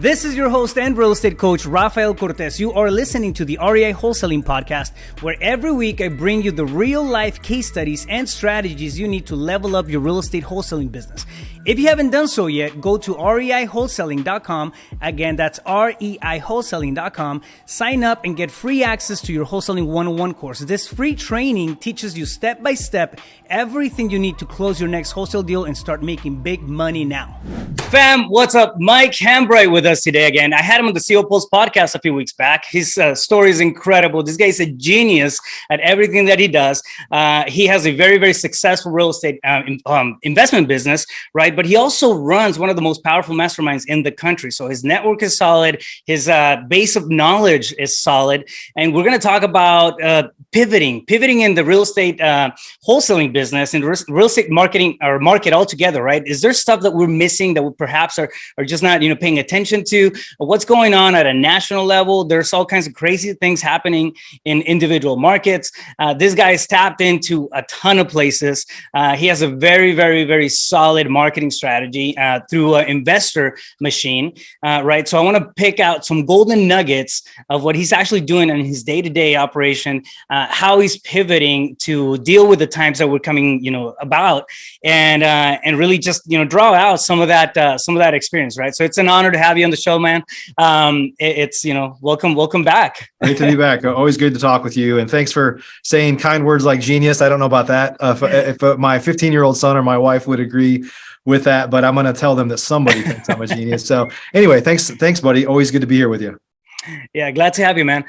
This is your host and real estate coach, Rafael Cortez. You are listening to the REI Wholesaling Podcast, where every week I bring you the real-life case studies and strategies you need to level up your real estate wholesaling business. If you haven't done so yet, go to reiwholesaling.com. Again, that's reiwholesaling.com. Sign up and get free access to your Wholesaling 101 course. This free training teaches you step-by-step everything you need to close your next wholesale deal and start making big money now. Fam, what's up? Mike Hambright with us today again. I had him on the CEO Pulse podcast a few weeks back. His story is incredible. This guy is a genius at everything that he does. He has a very, very successful real estate investment business, right? But he also runs one of the most powerful masterminds in the country. So his network is solid. His base of knowledge is solid. And we're going to talk about pivoting in the real estate wholesaling business and real estate marketing or market altogether, right? Is there stuff that we're missing that we perhaps are just not, paying attention to? What's going on at a national level? There's all kinds of crazy things happening in individual markets. This guy is tapped into a ton of places. He has a very, very, very solid marketing strategy through an investor machine, right? So I want to pick out some golden nuggets of what he's actually doing in his day-to-day operation, how he's pivoting to deal with the times that we're coming, about, and really just draw out some of that experience, right? So it's an honor to have you on the show, man. It's welcome back. Great to be back. Always good to talk with you, and thanks for saying kind words like genius. I don't know about that. If my 15-year-old son or my wife would agree with that, but I'm going to tell them that somebody thinks I'm a genius. So anyway, thanks, buddy. Always good to be here with you. Yeah, glad to have you, man.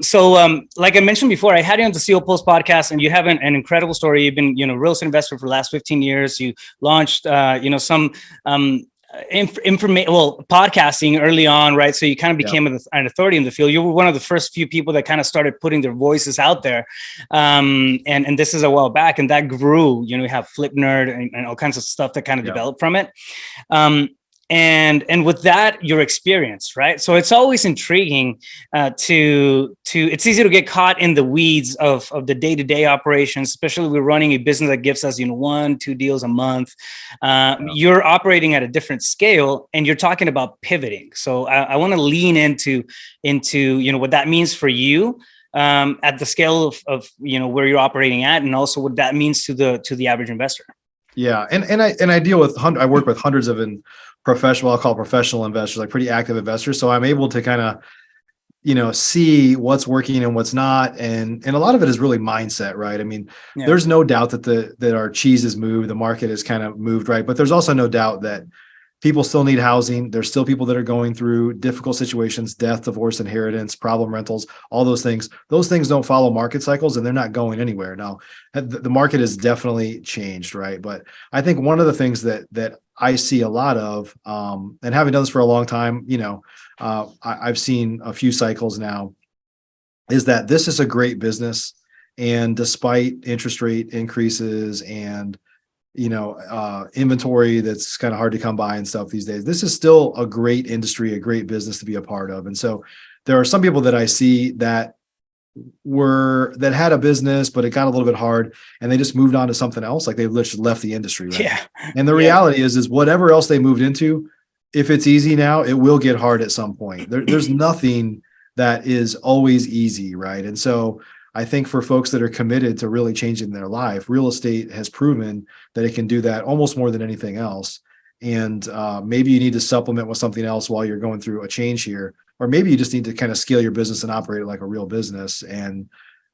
So like I mentioned before, I had you on the CEO Pulse podcast, and you have an incredible story. You've been, real estate investor for the last 15 years. You launched, some podcasting early on, right? So you kind of became an authority in the field. You were one of the first few people that kind of started putting their voices out there. And this is a while back, and that grew. You have Flip Nerd and all kinds of stuff that kind of developed from it. And with that, your experience, right? So it's always intriguing it's easy to get caught in the weeds of the day-to-day operations, especially we're running a business that gives us, 1-2 deals a month. You're operating at a different scale, and you're talking about pivoting. So I want to lean into what that means for you at the scale of where you're operating at, and also what that means to the average investor. Yeah. And I deal with, I work with hundreds of I'll call professional investors, like pretty active investors. So I'm able to kind of, see what's working and what's not. And a lot of it is really mindset, right? I mean, there's no doubt that our cheese has moved, the market has kind of moved, right? But there's also no doubt that people still need housing. There's still people that are going through difficult situations, death, divorce, inheritance, problem rentals, all those things. Those things don't follow market cycles, and they're not going anywhere. Now, the market has definitely changed, right? But I think one of the things that I see a lot of, and having done this for a long time, I've seen a few cycles now, is that this is a great business. And despite interest rate increases and inventory that's kind of hard to come by and stuff these days, this is still a great industry, a great business to be a part of. And so there are some people that I see that had a business, but it got a little bit hard and they just moved on to something else. Like they literally left the industry. Right? Yeah. And the reality is whatever else they moved into, if it's easy now, it will get hard at some point. There's nothing that is always easy. Right. And so I think for folks that are committed to really changing their life, real estate has proven that it can do that almost more than anything else. And maybe you need to supplement with something else while you're going through a change here, or maybe you just need to kind of scale your business and operate it like a real business and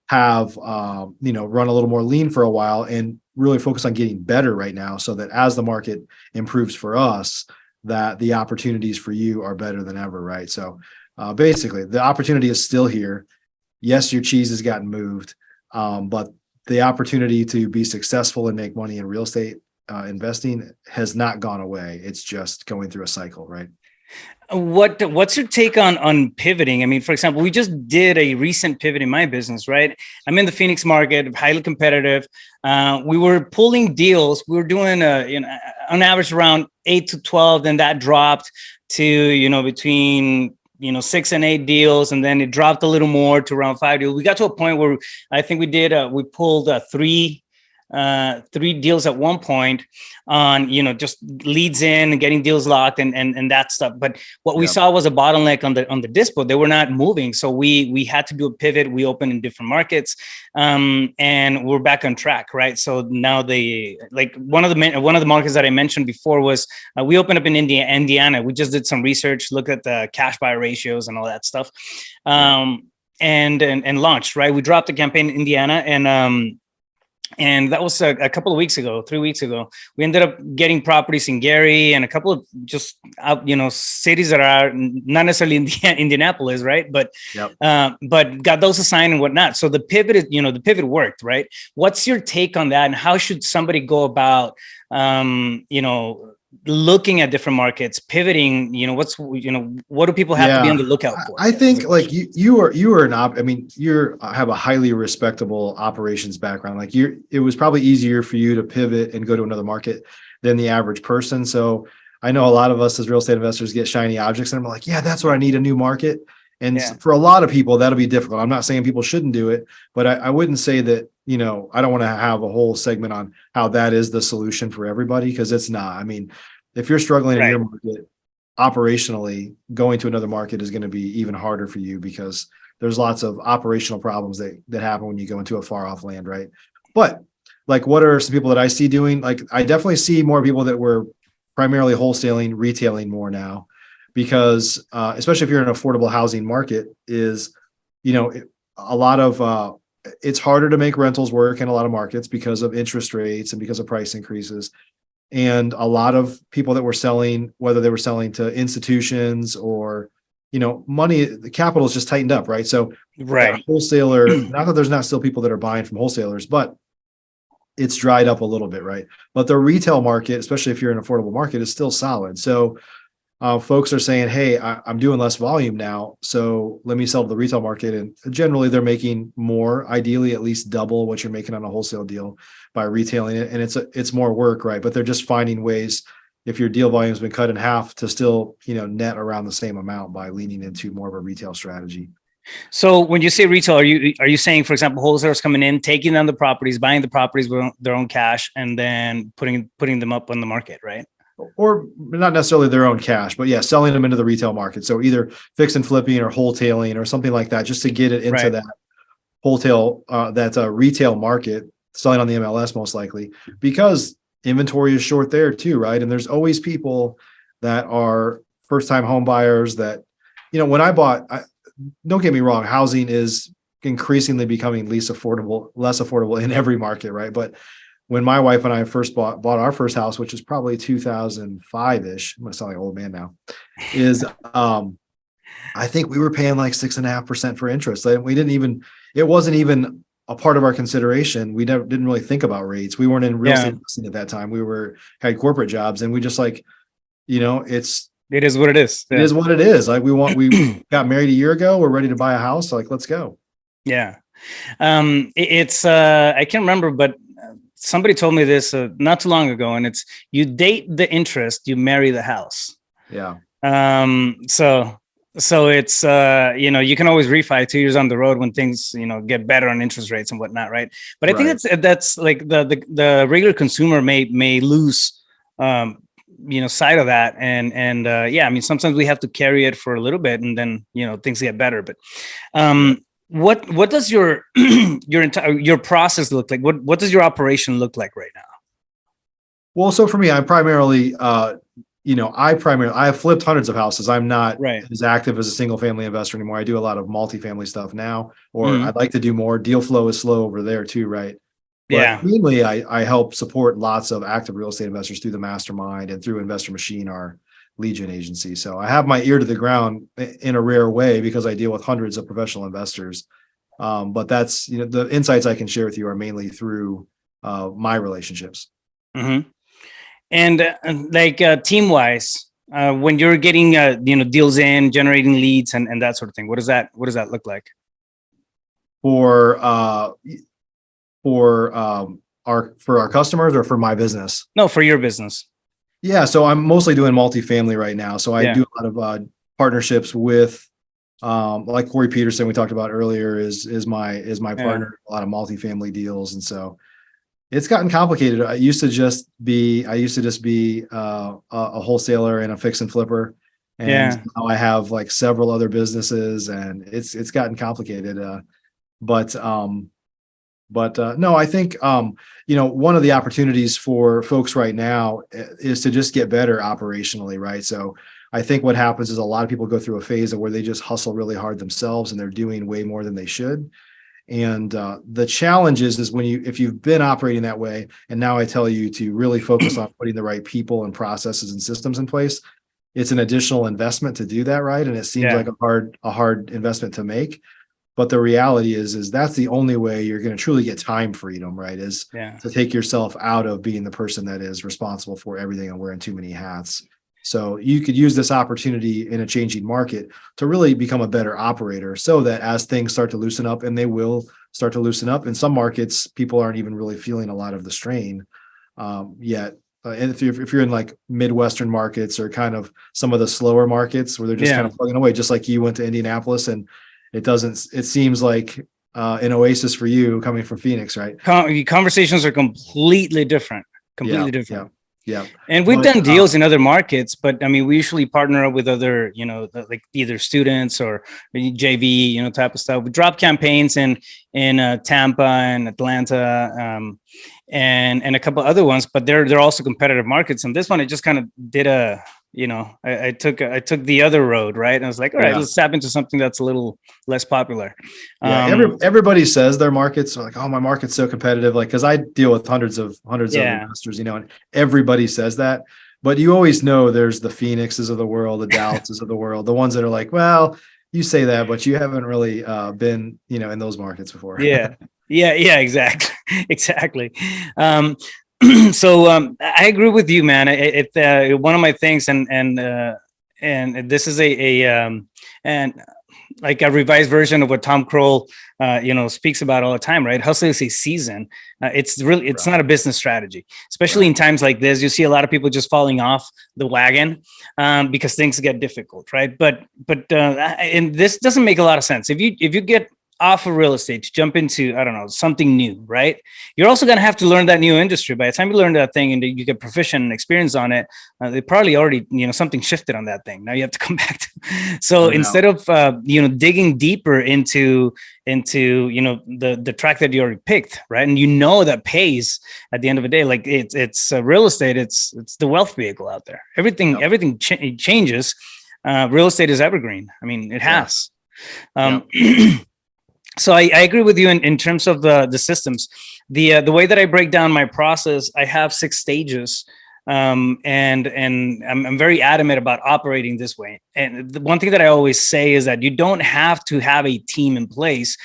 have, run a little more lean for a while and really focus on getting better right now so that as the market improves for us, that the opportunities for you are better than ever, right? So basically, the opportunity is still here. Yes, your cheese has gotten moved, but the opportunity to be successful and make money in real estate investing has not gone away. It's just going through a cycle, right? What's your take on pivoting? I mean, for example, we just did a recent pivot in my business, right? I'm in the Phoenix market, highly competitive. We were pulling deals. We were doing on average around 8 to 12. Then that dropped to between 6 and 8 deals, and then it dropped a little more to around 5 deals. We got to a point where I think we pulled 3 three deals at one point on, just leads in and getting deals locked and that stuff. But what we saw was a bottleneck on the dispo. They were not moving. So we had to do a pivot. We opened in different markets, and we're back on track, right? So now one of the markets that I mentioned before was we opened up in Indiana. We just did some research, looked at the cash buy ratios and all that stuff, and launched, right? We dropped the campaign in Indiana, and that was a couple of weeks ago, 3 weeks ago. We ended up getting properties in Gary and a couple of just cities that are not necessarily in Indianapolis, right? But got those assigned and whatnot. So the pivot worked, right? What's your take on that, and how should somebody go about looking at different markets, pivoting? What do people have to be on the lookout for? I think like you have a highly respectable operations background. Like it was probably easier for you to pivot and go to another market than the average person. So I know a lot of us as real estate investors get shiny objects and I'm like, yeah, that's what I need, a new market. And for a lot of people, that'll be difficult. I'm not saying people shouldn't do it, but I wouldn't say that, I don't want to have a whole segment on how that is the solution for everybody, because it's not. I mean, if you're struggling in your market operationally, going to another market is going to be even harder for you, because there's lots of operational problems that happen when you go into a far off land, right? But like, what are some people that I see doing? Like, I definitely see more people that were primarily wholesaling, retailing more now, because especially if you're in an affordable housing market, is a lot of it's harder to make rentals work in a lot of markets because of interest rates and because of price increases. And a lot of people that were selling, whether they were selling to institutions or, money, the capital is just tightened up, right? So wholesaler, not that there's not still people that are buying from wholesalers, but it's dried up a little bit, right? But the retail market, especially if you're in an affordable market, is still solid. So folks are saying, hey, I'm doing less volume now, so let me sell to the retail market. And generally they're making more, ideally at least double what you're making on a wholesale deal by retailing it. And it's more work, right? But they're just finding ways, if your deal volume has been cut in half, to still, net around the same amount by leaning into more of a retail strategy. So when you say retail, are you saying, for example, wholesalers coming in, taking on the properties, buying the properties with their own cash, and then putting them up on the market, right? Or not necessarily their own cash, but selling them into the retail market. So either fix and flipping or wholetailing or something like that, just to get it into that wholesale, that's a retail market, selling on the MLS most likely, because inventory is short there too, right? And there's always people that are first-time home buyers that, when I bought, don't get me wrong, housing is increasingly becoming less affordable in every market, right? But when my wife and I first bought our first house, which is probably 2005-ish, I'm gonna sound like an old man now, is I think we were paying like 6.5% for interest. Like it wasn't even a part of our consideration. We didn't really think about rates. We weren't in real estate investing at that time. We had corporate jobs, and we just it is what it is. It is what it is. Like we got married a year ago. We're ready to buy a house. Like, let's go. Yeah. It's I can't remember, but somebody told me this not too long ago, and it's, you date the interest, you marry the house. Yeah. So it's you can always refi 2 years on the road when things get better on interest rates and whatnot, right? But I think that's like the regular consumer may lose sight of that, and I mean, sometimes we have to carry it for a little bit, and then things get better. But what does your your process look like? What does your operation look like right now? Well, so for me, I'm primarily I have flipped hundreds of houses. I'm not as active as a single family investor anymore. I do a lot of multifamily stuff now, or I'd like to do more. Deal flow is slow over there too, right? But mainly I help support lots of active real estate investors through the mastermind and through Investor Machine, our lead gen agency. So I have my ear to the ground in a rare way, because I deal with hundreds of professional investors. But that's, the insights I can share with you are mainly through my relationships. Mm-hmm. And team wise, when you're getting deals in, generating leads and that sort of thing, what does that look like? For our customers, or for my business? No, for your business. Yeah. So I'm mostly doing multifamily right now. So I do a lot of partnerships with like Corey Peterson, we talked about earlier, is my partner, a lot of multifamily deals. And so It's gotten complicated. I used to just be a wholesaler and a fix and flipper. And Yeah. now I have like several other businesses, and it's gotten complicated. But no, I think one of the opportunities for folks right now is to just get better operationally, right? So I think what happens is a lot of people go through a phase of where they just hustle really hard themselves and they're doing way more than they should. And the challenge is when if you've been operating that way, and now I tell you to really focus on putting the right people and processes and systems in place, it's an additional investment to do that, right? And it seems like a hard investment to make. But the reality is that's the only way you're going to truly get time freedom, right? Is to take yourself out of being the person that is responsible for everything and wearing too many hats. So you could use this opportunity in a changing market to really become a better operator, so that as things start to loosen up, and they will start to loosen up in some markets, people aren't even really feeling a lot of the strain yet. And if you're in like Midwestern markets or kind of some of the slower markets where they're just kind of plugging away, just like you went to Indianapolis, and it seems like an oasis for you coming from Phoenix, right? Conversations are completely different. Yeah. And we've done deals in other markets, but I mean, we usually partner up with other, like either students or JV, type of stuff. We drop campaigns in Tampa and Atlanta, and a couple other ones, but they're also competitive markets. And this one, I just kind of did I took the other road, right? And I was like, all right, let's tap into something that's a little less popular. Everybody says their markets are like, oh, my market's so competitive. Like, cause I deal with hundreds of investors, and everybody says that, but you always know there's the Phoenixes of the world, the Dallases of the world, the ones that are like, well, you say that, but you haven't really been, in those markets before. Yeah, exactly. So I agree with you, man. One of my things, and this is and like a revised version of what Tom Kroll, speaks about all the time, right? Hustle is a season. It's not a business strategy, especially in times like this. You see a lot of people just falling off the wagon because things get difficult, right? But and this doesn't make a lot of sense. If you get off of real estate to jump into, I don't know, something new, right? You're also going to have to learn that new industry. By the time you learn that thing and you get proficient and experience on it, they probably already, something shifted on that thing. Now you have to come back to. So instead of, digging deeper into the track that you already picked, right? And that pays at the end of the day. Like it's real estate. It's the wealth vehicle out there. Everything changes. Real estate is evergreen. I mean, it has. So I agree with you in terms of the systems. The way that I break down my process, I have 6 stages, and I'm very adamant about operating this way. And the one thing that I always say is that you don't have to have a team in place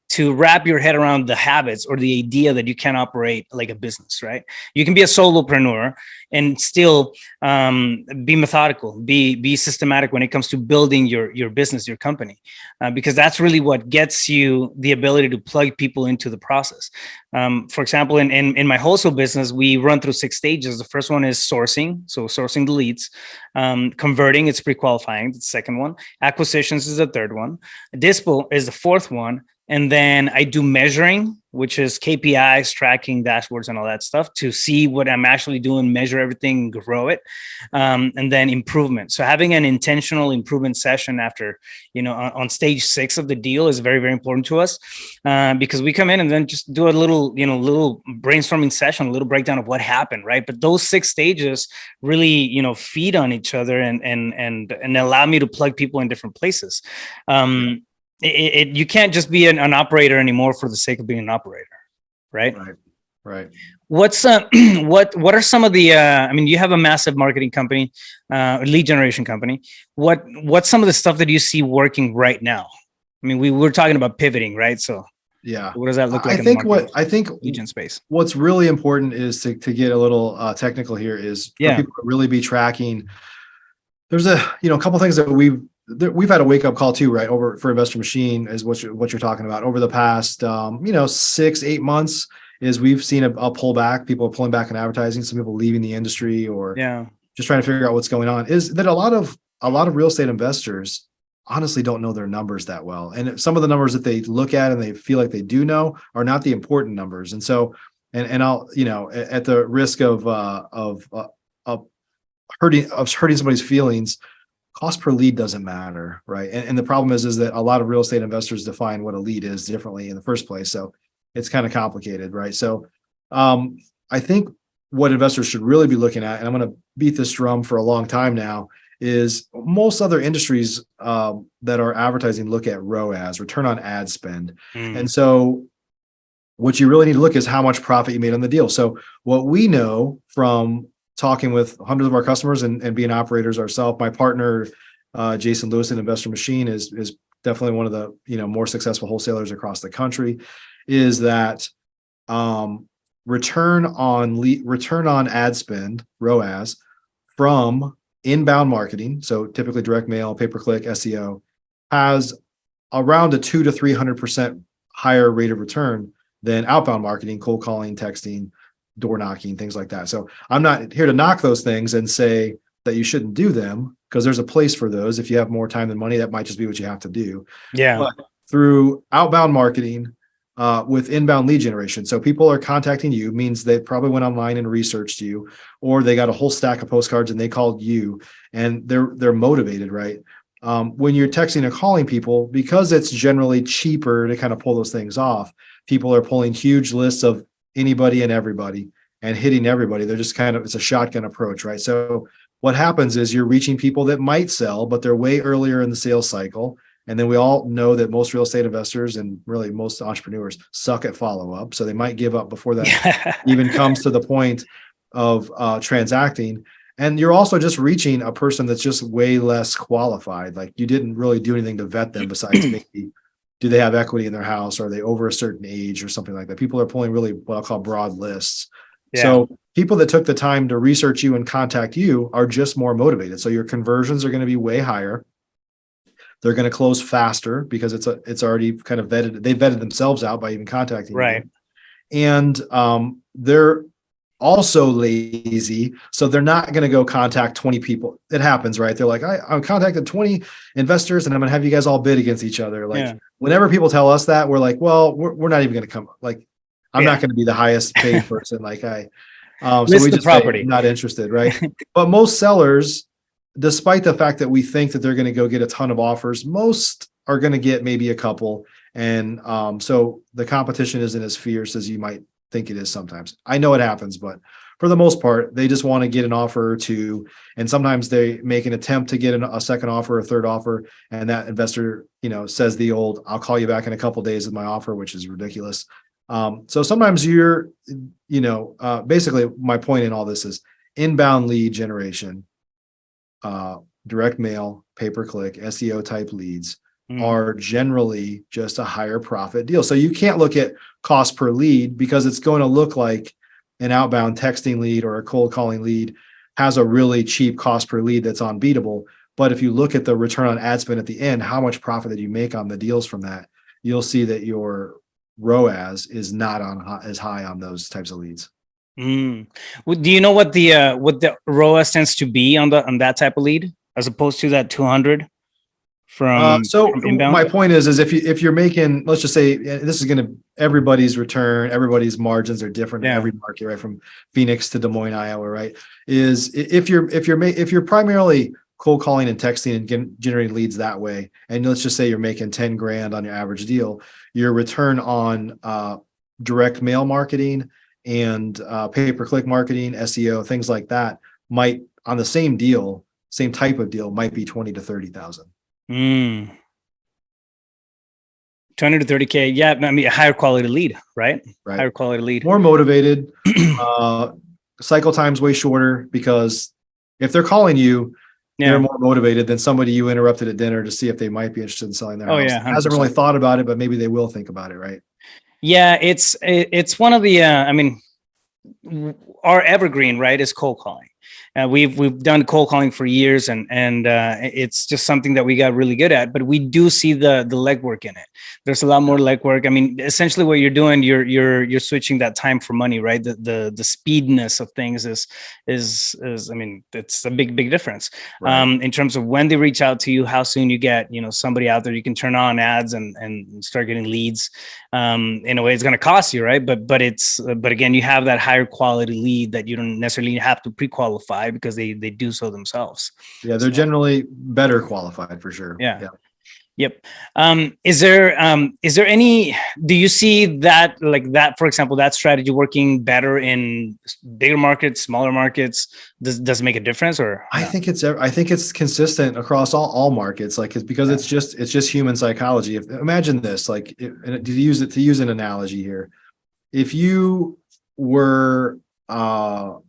to wrap your head around the habits or the idea that you can operate like a business, right? You can be a solopreneur and still be methodical, be systematic when it comes to building your business, your company, because that's really what gets you the ability to plug people into the process. For example, in my wholesale business, we run through 6 stages. The first one is sourcing, so sourcing the leads. Converting, it's pre-qualifying, the second one. Acquisitions is the third one. Dispo is the fourth one. And then I do measuring, which is KPIs, tracking dashboards and all that stuff to see what I'm actually doing, measure everything, grow it. And then improvement. So having an intentional improvement session after, on stage 6 of the deal is very, very important to us because we come in and then just do a little brainstorming session, a little breakdown of what happened, right? But those 6 stages really, feed on each other and allow me to plug people in different places. You can't just be an operator anymore for the sake of being an operator, right? Right. What's what are some of the? You have a massive marketing company, lead generation company. What's some of the stuff that you see working right now? I mean, we were talking about pivoting, right? So what does that look like? I think lead space. What's really important is to get a little technical here is for people to really be tracking. There's a couple things that we've had a wake up call too, right? Over for Investor Machine is what you're talking about over the past, 6-8 months is we've seen a pullback. People are pulling back in advertising. Some people leaving the industry or just trying to figure out what's going on. Is that a lot of real estate investors honestly don't know their numbers that well. And some of the numbers that they look at and they feel like they do know are not the important numbers. And so and I'll, at the risk of hurting somebody's feelings, cost per lead doesn't matter, right? And the problem is that a lot of real estate investors define what a lead is differently in the first place. So it's kind of complicated, right? So I think what investors should really be looking at, and I'm going to beat this drum for a long time now, is most other industries that are advertising look at ROAS, return on ad spend. And so what you really need to look is how much profit you made on the deal. So what we know from talking with hundreds of our customers and being operators ourselves, my partner, Jason Lewis at Investor Machine is definitely one of the, more successful wholesalers across the country, is that return on ad spend, ROAS, from inbound marketing, so typically direct mail, pay-per-click, SEO, has around a 200 to 300% higher rate of return than outbound marketing, cold calling, texting, door knocking, things like that. So I'm not here to knock those things and say that you shouldn't do them, because there's a place for those. If you have more time than money, that might just be what you have to do. Yeah. But through outbound marketing, with inbound lead generation, so people are contacting you, means they probably went online and researched you, or they got a whole stack of postcards and they called you, and they're motivated, right? When you're texting or calling people, because it's generally cheaper to kind of pull those things off, people are pulling huge lists of anybody and everybody and hitting everybody. They're just it's a shotgun approach, right? So what happens is you're reaching people that might sell, but they're way earlier in the sales cycle. And then we all know that most real estate investors and really most entrepreneurs suck at follow-up. So they might give up before that even comes to the point of transacting. And you're also just reaching a person that's just way less qualified. Like, you didn't really do anything to vet them besides maybe, do they have equity in their house? Are they over a certain age or something like that? People are pulling really what I'll call broad lists. Yeah. So people that took the time to research you and contact you are just more motivated. So your conversions are going to be way higher. They're going to close faster because it's already kind of vetted. They vetted themselves out by even contacting you. And they're also lazy, so they're not going to go contact 20 people. It happens, right? They're like, I'm contacted 20 investors and I'm going to have you guys all bid against each other. Like, whenever people tell us that, we're like, well, we're not even going to come. Like, I'm not going to be the highest paid person. Like so we just say, not interested, right? But most sellers, despite the fact that we think that they're going to go get a ton of offers, most are going to get maybe a couple. And so the competition isn't as fierce as you might think it is sometimes. I know it happens, but for the most part, they just want to get an offer or two. And sometimes they make an attempt to get a second offer, a third offer. And that investor, says the old, I'll call you back in a couple of days with my offer, which is ridiculous. So sometimes basically my point in all this is inbound lead generation, direct mail, pay-per-click, SEO type leads are generally just a higher profit deal. So you can't look at cost per lead, because it's going to look like an outbound texting lead or a cold calling lead has a really cheap cost per lead that's unbeatable. But if you look at the return on ad spend at the end, how much profit that you make on the deals from that, you'll see that your ROAS is not as high on those types of leads. Do you know what the ROAS tends to be on that type of lead, as opposed to that 200 from inbound? My point is if you're making, let's just say, this is going to, everybody's return, everybody's margins are different in every market, right? From Phoenix to Des Moines, Iowa, right? Is if you're primarily cold calling and texting and generating leads that way, and let's just say you're making 10 grand on your average deal, your return on direct mail marketing and pay-per-click marketing, SEO, things like that, might, on the same deal, same type of deal, might be 20 to 30,000. 20 to 30K. Yeah. I mean, a higher quality lead, right? Higher quality lead. More motivated. Cycle time's way shorter, because if they're calling you, they're more motivated than somebody you interrupted at dinner to see if they might be interested in selling their house. Yeah, 100%. Hasn't really thought about it, but maybe they will think about it, right? Yeah, it's one of the, our evergreen, right, is cold calling. We've done cold calling for years, and it's just something that we got really good at. But we do see the legwork in it. There's a lot more legwork. I mean, essentially, what you're doing, you're switching that time for money, right? The speedness of things is I mean, it's a big difference. Right. In terms of when they reach out to you, how soon you get somebody out there. You can turn on ads and start getting leads. In a way, it's going to cost you, right? But again, you have that higher quality lead that you don't necessarily have to pre-qualify because they do so themselves. Yeah, they're generally better qualified for sure. Yeah. Yep. Is there any, do you see that, like that, for example, that strategy working better in bigger markets, smaller markets? Does it make a difference, or? I think it's consistent across all markets. Like, it's because it's just human psychology. Imagine this, like, to use an analogy here, if you were a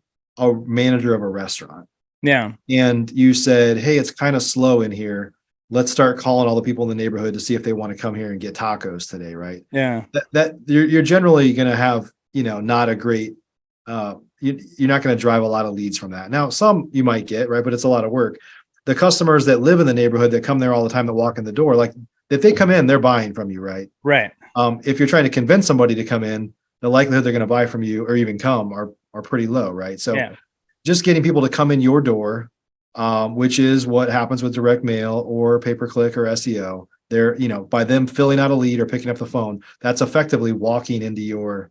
manager of a restaurant, and you said, hey, it's kind of slow in here, let's start calling all the people in the neighborhood to see if they want to come here and get tacos today, right? Yeah. That you're generally going to have, not a great, you're not going to drive a lot of leads from that. Now, some you might get, right? But it's a lot of work. The customers that live in the neighborhood that come there all the time, that walk in the door, like, if they come in, they're buying from you, right? Right. If you're trying to convince somebody to come in, the likelihood they're going to buy from you or even come are pretty low, right? So just getting people to come in your door, which is what happens with direct mail or pay-per-click or SEO. They're, by them filling out a lead or picking up the phone, that's effectively walking into your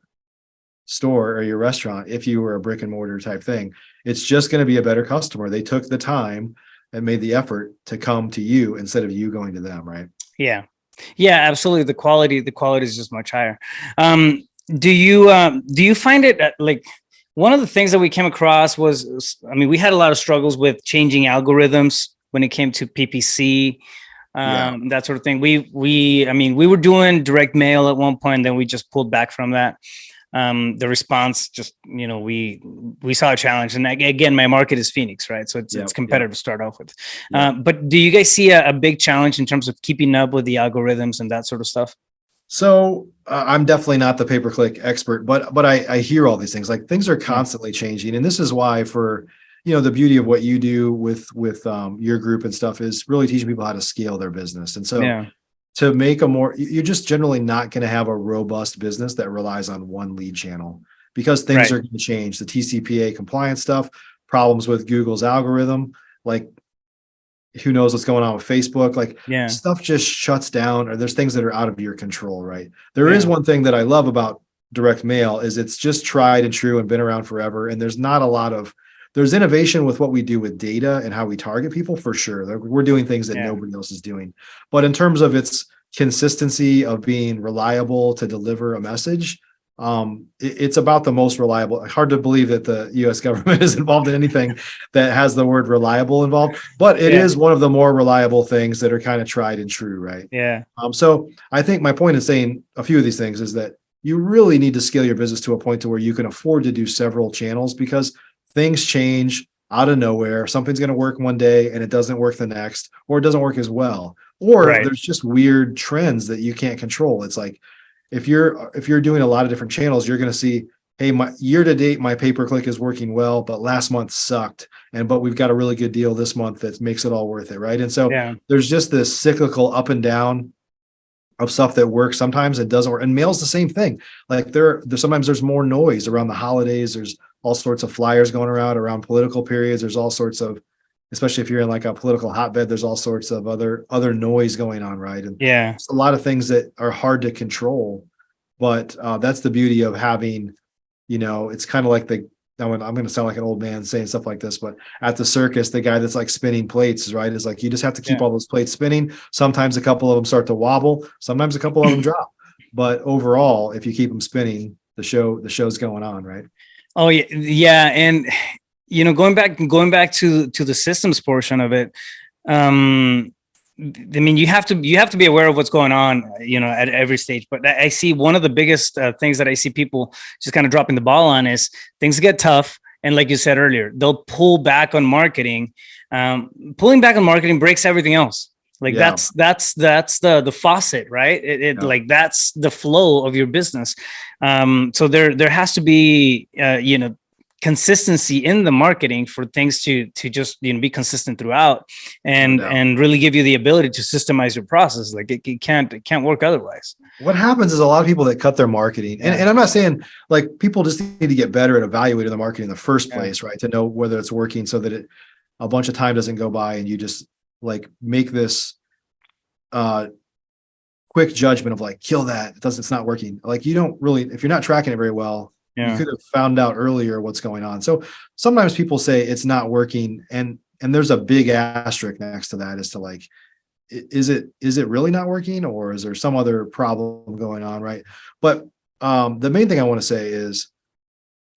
store or your restaurant. If you were a brick and mortar type thing, it's just going to be a better customer. They took the time and made the effort to come to you instead of you going to them, right? Yeah, absolutely. The quality is just much higher. Do you find it like, one of the things that we came across was, I mean, we had a lot of struggles with changing algorithms when it came to PPC, that sort of thing. We were doing direct mail at one point, and then we just pulled back from that. The response just, we saw a challenge. And again, my market is Phoenix, right? So it's competitive to start off with. But do you guys see a big challenge in terms of keeping up with the algorithms and that sort of stuff? So I'm definitely not the pay-per-click expert, but I hear all these things. Like, things are constantly changing, and this is why, for the beauty of what you do with your group and stuff is really teaching people how to scale their business. And so to make you're just generally not going to have a robust business that relies on one lead channel, because things are going to change. The TCPA compliance stuff, problems with Google's algorithm, like, who knows what's going on with Facebook, like, stuff just shuts down, or there's things that are out of your control, right? There is one thing that I love about direct mail is it's just tried and true and been around forever. And there's not a lot of, there's innovation with what we do with data and how we target people, for sure. We're doing things that nobody else is doing. But in terms of its consistency of being reliable to deliver a message, it's about the most reliable. Hard to believe that the U.S. government is involved in anything that has the word reliable involved, but it is one of the more reliable things that are kind of tried and true, right? Yeah. So I think my point in saying a few of these things is that you really need to scale your business to a point to where you can afford to do several channels, because things change out of nowhere. Something's going to work one day and it doesn't work the next, or it doesn't work as well, or there's just weird trends that you can't control. It's like, if you're doing a lot of different channels, you're going to see, hey, my year to date, my pay-per-click is working well, but last month sucked. But we've got a really good deal this month that makes it all worth it, right? And so there's just this cyclical up and down of stuff that works sometimes and doesn't work. And mail's the same thing. Like, sometimes there's more noise around the holidays. There's all sorts of flyers going around political periods. There's all sorts of, especially if you're in like a political hotbed, there's all sorts of other noise going on, right? And it's a lot of things that are hard to control, but that's the beauty of having, it's kind of like I'm going to sound like an old man saying stuff like this, but at the circus, the guy that's like spinning plates, right, is like, you just have to keep all those plates spinning. Sometimes a couple of them start to wobble. Sometimes a couple of them drop. But overall, if you keep them spinning, the show's going on, right? Oh yeah. And going back to the systems portion of it, I mean, you have to be aware of what's going on, at every stage. But I see one of the biggest things that I see people just kind of dropping the ball on is things get tough, and like you said earlier, they'll pull back on marketing. Pulling back on marketing breaks everything else. Like that's the faucet, right? Like, that's the flow of your business. So there has to be consistency in the marketing for things to just, be consistent throughout, and No doubt. and really give you the ability to systemize your process. Like it can't work otherwise. What happens is a lot of people that cut their marketing, and I'm not saying like people just need to get better at evaluating the marketing in the first place, right? To know whether it's working, so that a bunch of time doesn't go by and you just like make this quick judgment of like, kill that. It's not working. Like you don't really, if you're not tracking it very well, you could have found out earlier what's going on. So sometimes people say it's not working, and there's a big asterisk next to that as to like, is it really not working, or is there some other problem going on, right? But the main thing I want to say is,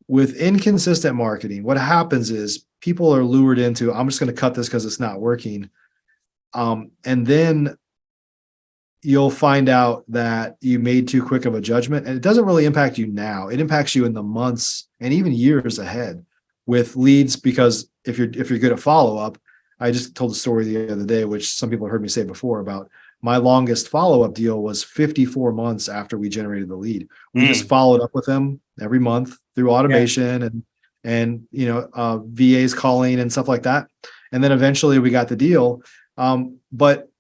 with inconsistent marketing, what happens is people are lured into, I'm just going to cut this because it's not working. And then you'll find out that you made too quick of a judgment, and it doesn't really impact you now. It impacts you in the months and even years ahead with leads, because if you're good at follow-up, I just told a story the other day, which some people have heard me say before, about my longest follow-up deal was 54 months after we generated the lead. We just followed up with them every month through automation and VAs calling and stuff like that. And then eventually we got the deal. But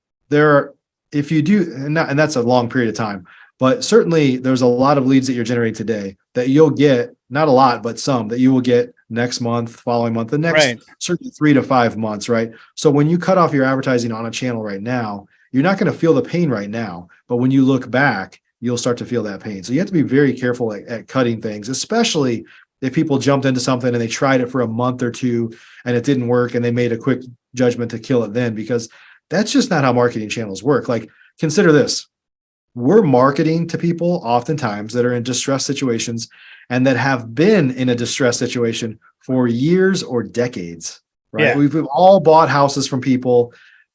if you do, and that's a long period of time, but certainly there's a lot of leads that you're generating today that you'll get, not a lot, but some that you will get next month, following month, the next certainly 3 to 5 months, right? So when you cut off your advertising on a channel right now, you're not going to feel the pain right now, but when you look back, you'll start to feel that pain. So you have to be very careful at cutting things, especially if people jumped into something and they tried it for a month or two and it didn't work and they made a quick judgment to kill it then, because that's just not how marketing channels work. Like, consider this. We're marketing to people oftentimes that are in distressed situations and that have been in a distressed situation for years or decades, right? Yeah. We've all bought houses from people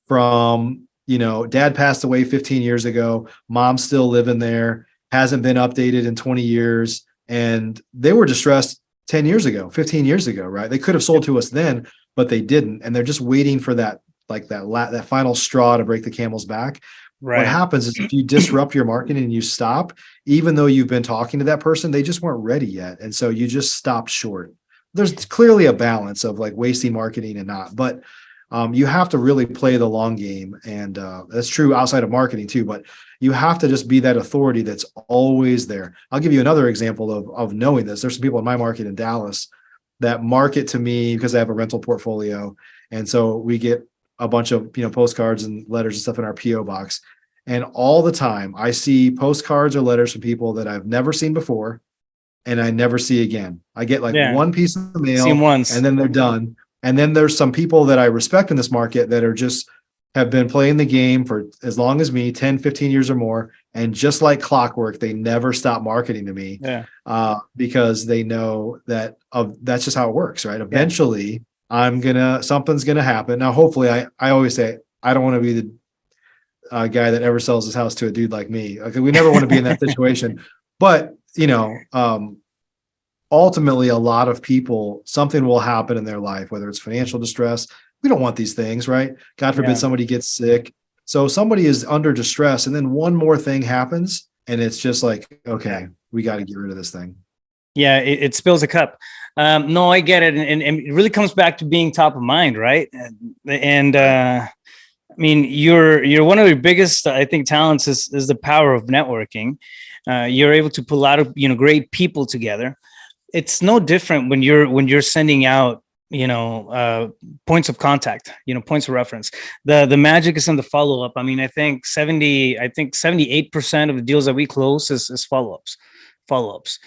from, dad passed away 15 years ago, mom's still living there, hasn't been updated in 20 years, and they were distressed 10 years ago, 15 years ago, right? They could have sold to us then, but they didn't. And they're just waiting for that final straw to break the camel's back. Right. What happens is if you disrupt your marketing and you stop, even though you've been talking to that person, they just weren't ready yet. And so you just stopped short. There's clearly a balance of like wasting marketing and not, but you have to really play the long game. And that's true outside of marketing too, but you have to just be that authority that's always there. I'll give you another example of knowing this. There's some people in my market in Dallas that market to me because I have a rental portfolio. And so we get a bunch of postcards and letters and stuff in our PO box, and all the time I see postcards or letters from people that I've never seen before, and I never see again. I get one piece of mail, and then they're done. And then there's some people that I respect in this market that are just have been playing the game for as long as me, 10, 15 years or more, and just like clockwork, they never stop marketing to me, because they know that that's just how it works, right? Eventually. Something's gonna happen. Now, hopefully, I always say I don't want to be the guy that ever sells his house to a dude like me. Okay, we never want to be in that situation. But ultimately, a lot of people, something will happen in their life, whether it's financial distress. We don't want these things, right? God forbid somebody gets sick. So somebody is under distress, and then one more thing happens, and it's just like, okay, we got to get rid of this thing. Yeah, it spills a cup. No, I get it. And it really comes back to being top of mind, right? And I mean, you're one of your biggest, I think, talents is the power of networking. You're able to pull out, great people together. It's no different when you're sending out, points of contact, points of reference. The magic is in the follow-up. I mean, I think 78% of the deals that we close is follow-ups.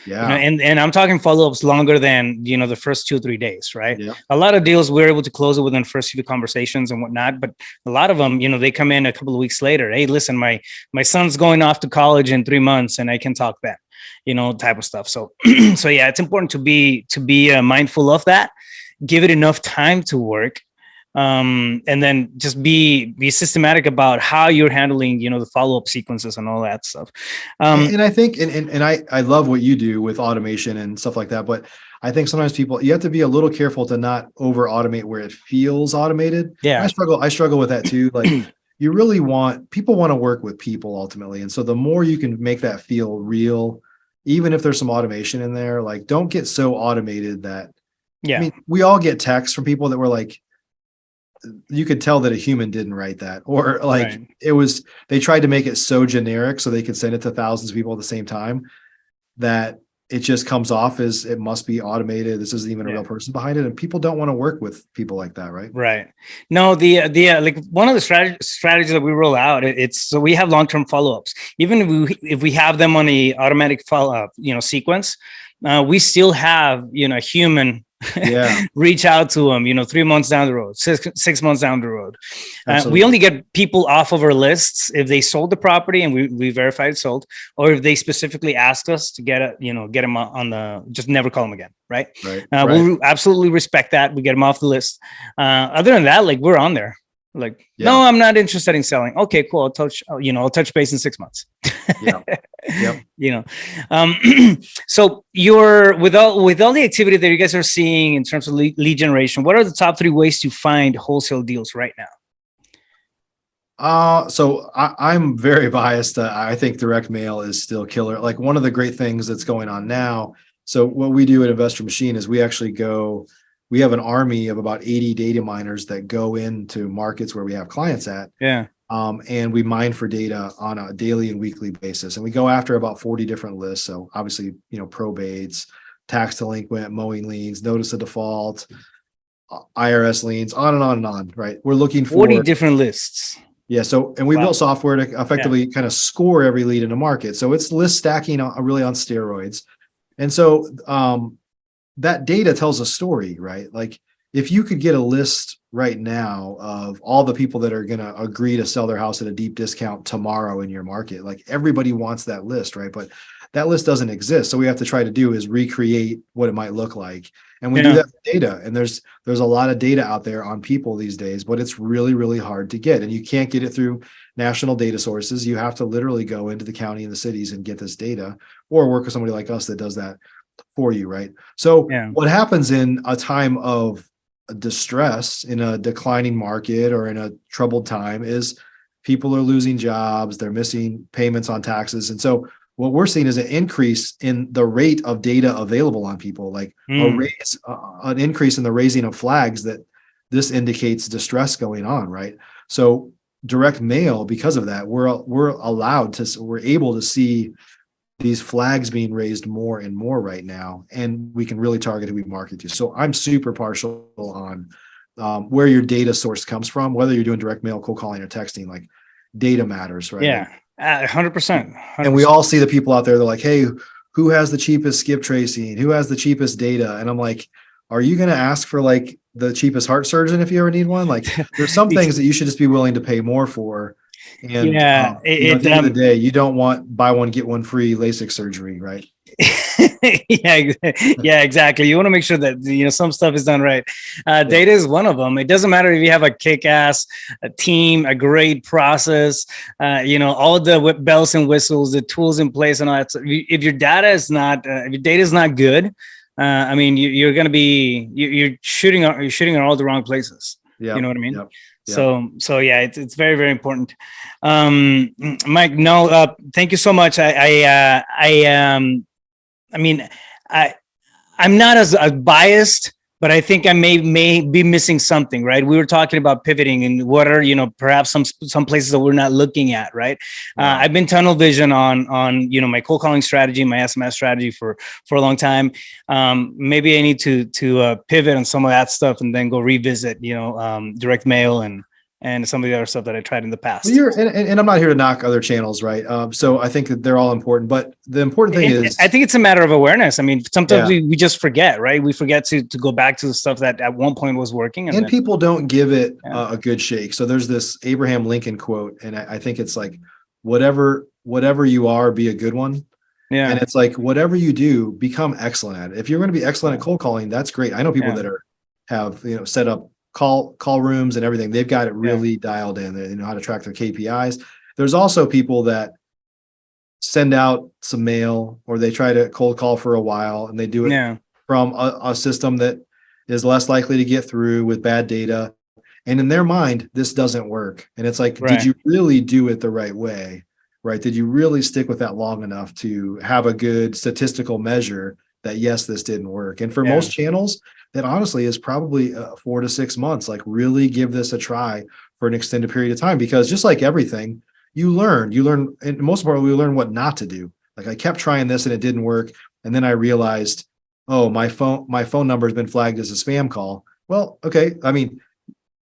Yeah. And I'm talking follow-ups longer than, the first 2-3 days, right? Yeah. A lot of deals we're able to close it within the first few conversations and whatnot, but a lot of them, they come in a couple of weeks later. Hey, listen, my son's going off to college in 3 months and I can talk then, type of stuff. So, so yeah, it's important to be mindful of that, give it enough time to work. And then just be systematic about how you're handling, the follow-up sequences and all that stuff. And I think, and I love what you do with automation and stuff like that, but I think sometimes you have to be a little careful to not over automate where it feels automated. Yeah. I struggle with that too. Like people want to work with people ultimately. And so the more you can make that feel real, even if there's some automation in there, like don't get so automated that Yeah. I mean, we all get texts from people that were like, you could tell that a human didn't write that, or like Right. they tried to make it so generic so they could send it to thousands of people at the same time that it just comes off as it must be automated. This isn't even a real Yeah. person behind it. And people don't want to work with people like that. Right. Right. No, like one of the strategies that we roll out, it's so we have long-term follow-ups. Even if we have them on a automatic follow-up, sequence, we still have, a human Yeah. reach out to them, 3 months down the road, 6 months down the road. We Absolutely. only get people off of our lists if they sold the property and we verified it sold, or if they specifically asked us to get them on the, just never call them again. Right. Right. We'll absolutely respect that. We get them off the list. Other than that, like, we're on there. Like, Yeah. no, I'm not interested in selling. Okay, cool. I'll touch base in 6 months. Yeah. Yep. So you're with all the activity that you guys are seeing in terms of lead generation, what are the top 3 ways to find wholesale deals right now? So I'm very biased. I think direct mail is still killer. Like, one of the great things that's going on now. So what we do at Investor Machine is we have an army of about 80 data miners that go into markets where we have clients at. Yeah. And we mine for data on a daily and weekly basis. And we go after about 40 different lists. So obviously, probates, tax delinquent, mowing liens, notice of default, IRS liens, on and on and on, right? We're looking for 40 different lists. Yeah. So, and we built software to effectively kind of score every lead in the market. So it's list stacking really on steroids. And so that data tells a story, right? Like, if you could get a list right now of all the people that are going to agree to sell their house at a deep discount tomorrow in your market, like, everybody wants that list, right? But that list doesn't exist. So we have to try to do is recreate what it might look like. And we do that with data. And there's a lot of data out there on people these days, but it's really, really hard to get. And you can't get it through national data sources. You have to literally go into the county and the cities and get this data, or work with somebody like us that does that for you, right? So what happens in a time of distress, in a declining market or in a troubled time, is people are losing jobs, they're missing payments on taxes. And so what we're seeing is an increase in the rate of data available on people, like an increase in the raising of flags that this indicates distress going on, right? So direct mail, because of that, we're able to see these flags being raised more and more right now, and we can really target who we market to. So I'm super partial on where your data source comes from, whether you're doing direct mail, cold calling, or texting. Like, data matters, right? Yeah, 100%. And we all see the people out there. They're like, "Hey, who has the cheapest skip tracing? Who has the cheapest data?" And I'm like, "Are you going to ask for like the cheapest heart surgeon if you ever need one?" Like, there's some things that you should just be willing to pay more for. And at the end of the day, you don't want buy one get one free LASIK surgery, right? Yeah, exactly. You want to make sure that some stuff is done right. Data is one of them. It doesn't matter if you have a kick-ass team, a great process, all the bells and whistles, the tools in place, and all that. So if your data is not good, I mean, you're going to be you're shooting on all the wrong places. You know what I mean? Yep. So yeah, it's very, very important. Mike, no, thank you so much. I'm not as biased, but I think I may be missing something, right? We were talking about pivoting and what are, perhaps some places that we're not looking at, right? I've been tunnel vision on my cold calling strategy, my SMS strategy for a long time. Maybe I need to pivot on some of that stuff and then go revisit, direct mail and some of the other stuff that I tried in the past. Well, and I'm not here to knock other channels, right? So I think that they're all important, but the important thing is, I think it's a matter of awareness. I mean, sometimes we just forget, right? We forget to go back to the stuff that at one point was working. And people don't give it a good shake. So there's this Abraham Lincoln quote, and I think it's like, whatever you are, be a good one. Yeah. And it's like, whatever you do, become excellent at it. If you're going to be excellent at cold calling, that's great. I know people that have set up call rooms and everything. They've got it really dialed in. They know how to track their KPIs. There's also people that send out some mail, or they try to cold call for a while, and they do it from a system that is less likely to get through with bad data. And in their mind, this doesn't work. And it's like, did you really do it the right way? Right? Did you really stick with that long enough to have a good statistical measure that, yes, this didn't work. And for most channels, that honestly is probably 4 to 6 months. Like, really give this a try for an extended period of time, because just like everything, you learn, and most importantly, we learn what not to do. Like, I kept trying this and it didn't work. And then I realized, oh, my phone number has been flagged as a spam call. Well, okay. I mean,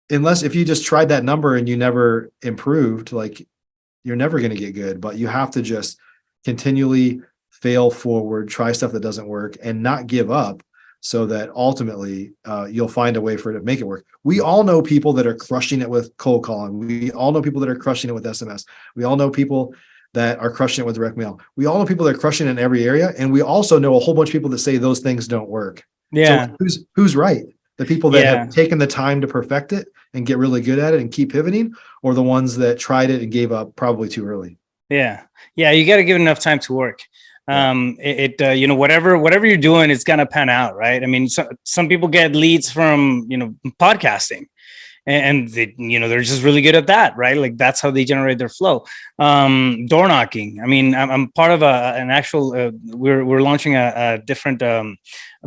if you just tried that number and you never improved, like, you're never going to get good. But you have to just continually fail forward, try stuff that doesn't work, and not give up, so that ultimately you'll find a way for it to make it work. We all know people that are crushing it with cold calling. We all know people that are crushing it with SMS. We all know people that are crushing it with direct mail. We all know people that are crushing it in every area. And we also know a whole bunch of people that say those things don't work. Yeah. So who's right? The people that have taken the time to perfect it and get really good at it and keep pivoting, or the ones that tried it and gave up probably too early? Yeah. You got to give it enough time to work. Whatever you're doing, it's gonna pan out, right? I mean, some people get leads from, podcasting, and they're just really good at that, right? Like, that's how they generate their flow. Door knocking. I mean, I'm part of an actual, we're launching a different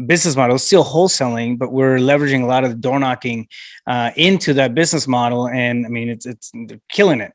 business model, still wholesaling, but we're leveraging a lot of the door knocking into that business model. And I mean, they're killing it.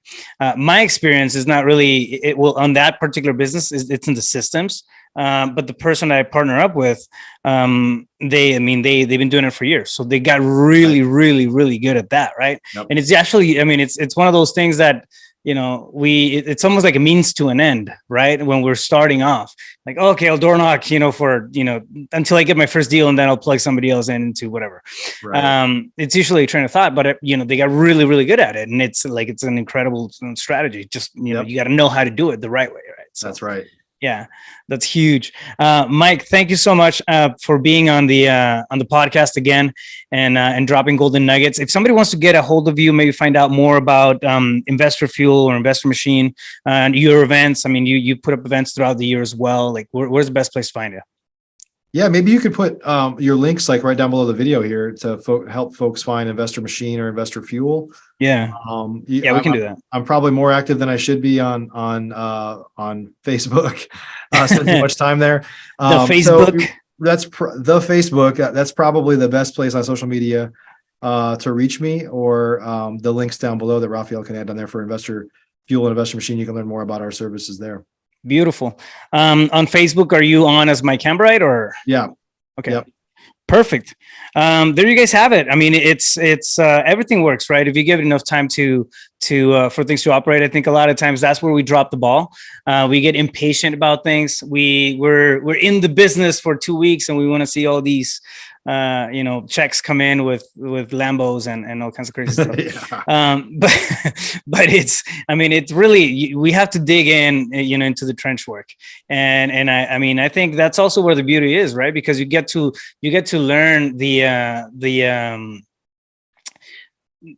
My experience is not really, on that particular business, it's in the systems. But the person I partner up with, they've been doing it for years. So they got really, really, really good at that. Right. Yep. And it's actually, it's one of those things that, it's almost like a means to an end, right? When we're starting off, like, okay, I'll door knock, until I get my first deal, and then I'll plug somebody else into whatever. Right. It's usually a train of thought, but they got really, really good at it. And it's an incredible strategy. Just, you got to know how to do it the right way. Right. So, that's right. Yeah, that's huge. Mike, thank you so much for being on the podcast again, and dropping golden nuggets. If somebody wants to get a hold of you, maybe find out more about Investor Fuel or Investor Machine and your events. I mean, you put up events throughout the year as well. Like, where's the best place to find you? Yeah, maybe you could put your links like right down below the video here to help folks find Investor Machine or Investor Fuel. Yeah, we can do that. I'm probably more active than I should be on Facebook. Spend too much time there. The Facebook. So the Facebook. That's probably the best place on social media to reach me, or the links down below that Rafael can add on there for Investor Fuel and Investor Machine. You can learn more about our services there. Beautiful. On Facebook, are you on as Mike Hambright, or? Yeah. Okay. Yep. Perfect. There you guys have it. I mean, it's everything works, right? If you give it enough time for things to operate. I think a lot of times that's where we drop the ball. We get impatient about things. We're in the business for 2 weeks, and we want to see all these checks come in with Lambos and all kinds of crazy stuff. But it's really, we have to dig in, into the trench work. And I think that's also where the beauty is, right? Because you get to learn the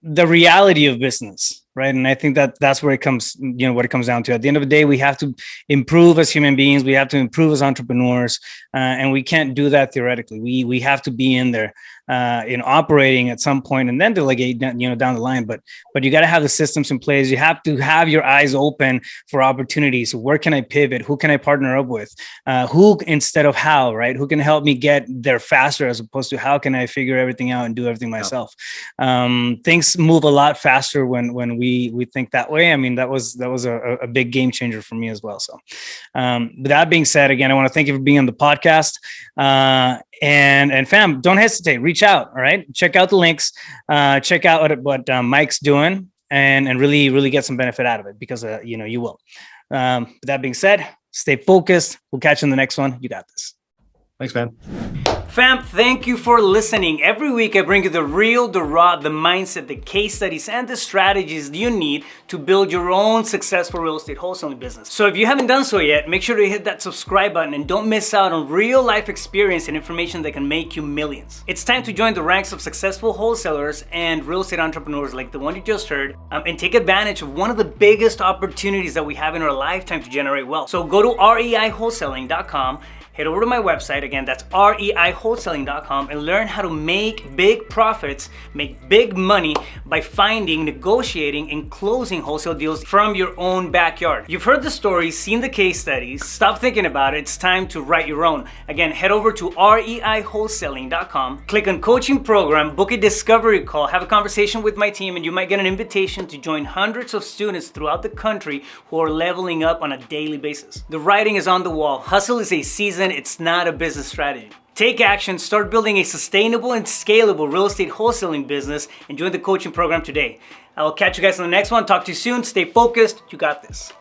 reality of business, right? And I think that's where it comes, what it comes down to. At the end of the day, we have to improve as human beings. We have to improve as entrepreneurs, and we can't do that theoretically. We have to be in there, operating at some point, and then delegate, down the line. But you got to have the systems in place. You have to have your eyes open for opportunities. Where can I pivot? Who can I partner up with? Who instead of how, right? Who can help me get there faster, as opposed to how can I figure everything out and do everything myself? Things move a lot faster when we think that way. I mean, that was a big game changer for me as well. So, with that being said, again, I want to thank you for being on the podcast. And fam, don't hesitate, reach out. All right. Check out the links, check out what Mike's doing, and really, really get some benefit out of it, because, you will. With that being said, stay focused. We'll catch you in the next one. You got this. Thanks, man. Fam, thank you for listening. Every week I bring you the real, the raw, the mindset, the case studies, and the strategies you need to build your own successful real estate wholesaling business. So if you haven't done so yet, make sure to hit that subscribe button and don't miss out on real life experience and information that can make you millions. It's time to join the ranks of successful wholesalers and real estate entrepreneurs like the one you just heard, and take advantage of one of the biggest opportunities that we have in our lifetime to generate wealth. So go to reiwholesaling.com. head over to my website. Again, that's reiwholesaling.com, and learn how to make big profits, make big money by finding, negotiating, and closing wholesale deals from your own backyard. You've heard the stories, seen the case studies. Stop thinking about it. It's time to write your own. Again, head over to reiwholesaling.com, click on coaching program, book a discovery call, have a conversation with my team, and you might get an invitation to join hundreds of students throughout the country who are leveling up on a daily basis. The writing is on the wall. Hustle is a season, it's not a business strategy. Take action, start building a sustainable and scalable real estate wholesaling business, and join the coaching program today. I will catch you guys on the next one. Talk to you soon. Stay focused. You got this.